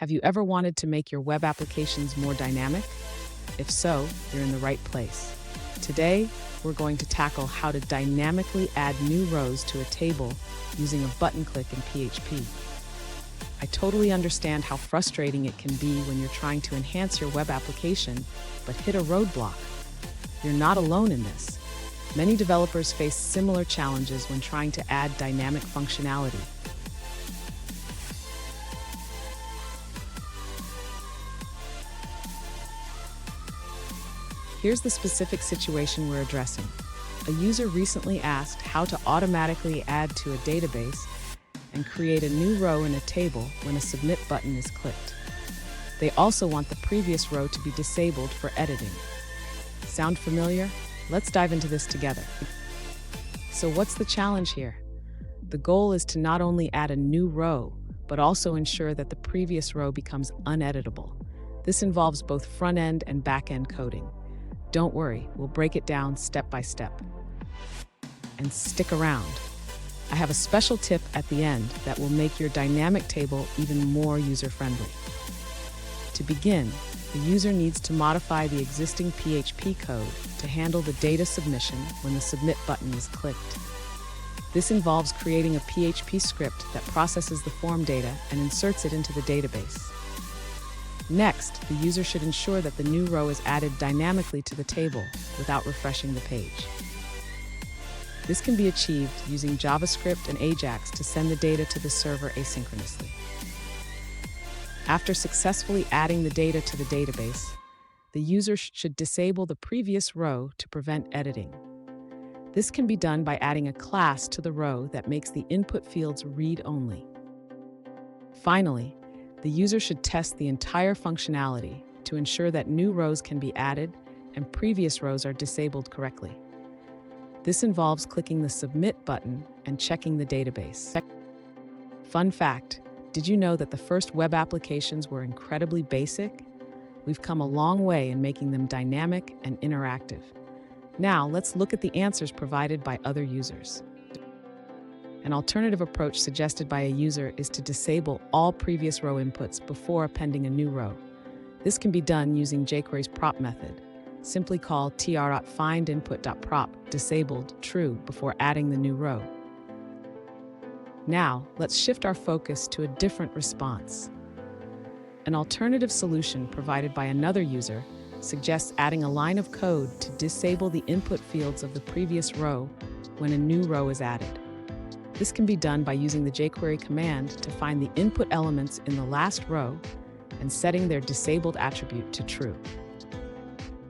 Have you ever wanted to make your web applications more dynamic? If so, you're in the right place. Today, we're going to tackle how to dynamically add new rows to a table using a button click in PHP. I totally understand how frustrating it can be when you're trying to enhance your web application, but hit a roadblock. You're not alone in this. Many developers face similar challenges when trying to add dynamic functionality. Here's the specific situation we're addressing. A user recently asked how to automatically add to a database and create a new row in a table when a submit button is clicked. They also want the previous row to be disabled for editing. Sound familiar? Let's dive into this together. So what's the challenge here? The goal is to not only add a new row, but also ensure that the previous row becomes uneditable. This involves both front-end and back-end coding. Don't worry, we'll break it down step by step. And stick around. I have a special tip at the end that will make your dynamic table even more user-friendly. To begin, the user needs to modify the existing PHP code to handle the data submission when the submit button is clicked. This involves creating a PHP script that processes the form data and inserts it into the database. Next, the user should ensure that the new row is added dynamically to the table without refreshing the page. This can be achieved using JavaScript and AJAX to send the data to the server asynchronously. After successfully adding the data to the database, the user should disable the previous row to prevent editing. This can be done by adding a class to the row that makes the input fields read-only. Finally, the user should test the entire functionality to ensure that new rows can be added and previous rows are disabled correctly. This involves clicking the Submit button and checking the database. Fun fact, did you know that the first web applications were incredibly basic? We've come a long way in making them dynamic and interactive. Now, let's look at the answers provided by other users. An alternative approach suggested by a user is to disable all previous row inputs before appending a new row. This can be done using jQuery's prop method. Simply call tr.findInput.prop disabled true before adding the new row. Now, let's shift our focus to a different response. An alternative solution provided by another user suggests adding a line of code to disable the input fields of the previous row when a new row is added. This can be done by using the jQuery command to find the input elements in the last row and setting their disabled attribute to true.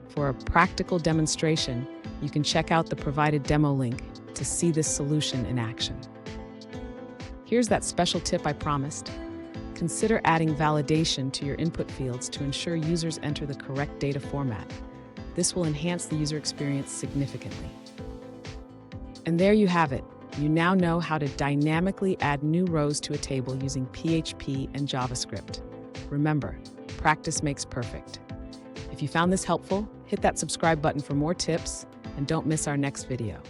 For a practical demonstration, you can check out the provided demo link to see this solution in action. Here's that special tip I promised. Consider adding validation to your input fields to ensure users enter the correct data format. This will enhance the user experience significantly. And there you have it. You now know how to dynamically add new rows to a table using PHP and JavaScript. Remember, practice makes perfect. If you found this helpful, hit that subscribe button for more tips and don't miss our next video.